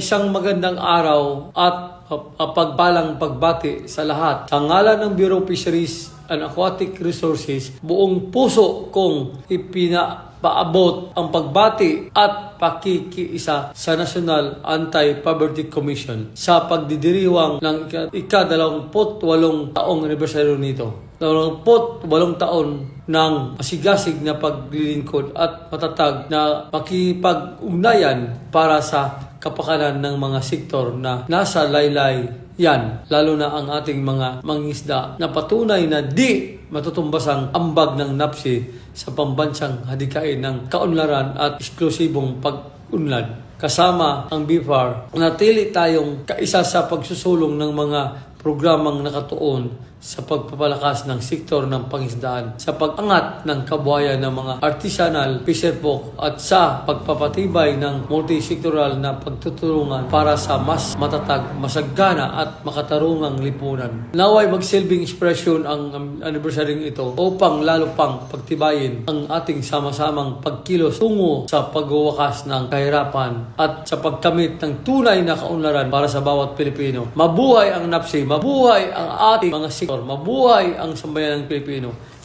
isang magandang araw at pagpalang pagbati sa lahat. Sa ngalan ng Bureau of Fisheries and Aquatic Resources, buong puso kong ipinapaabot ang pagbati at pakikiisa sa National Anti-Poverty Commission sa pagdidiriwang ng ika-28 taong anibersaryo nito. 28 taon ng masigasig na paglilingkod at matatag na makipag-ugnayan para sa kapakanan ng mga sektor na nasa laylay yan, lalo na ang ating mga mangingisda na patunay na di matutumbas ang ambag ng NAPSI sa pambansang hadikain ng kaunlaran at eksklusibong pag-unlad. Kasama ang BIFAR, natili tayong kaisa sa pagsusulong ng mga programang nakatuon sa pagpapalakas ng sektor ng pangisdaan, sa pag-angat ng kabuhayan ng mga artisanal fisherfolk at sa pagpapatibay ng multisektoral na pagtutulungan para sa mas matatag, masagana at makatarungang lipunan. Naway magsilbing ekspresyon ang anibersaryong ito upang lalo pang pagtibayin ang ating sama-samang pagkilos tungo sa pagwawakas ng kahirapan at sa pagkamit ng tunay na kaunlaran para sa bawat Pilipino. Mabuhay ang NAPSI, mabuhay ang ating mga sektor, mabuhay ang sambayanang Pilipino.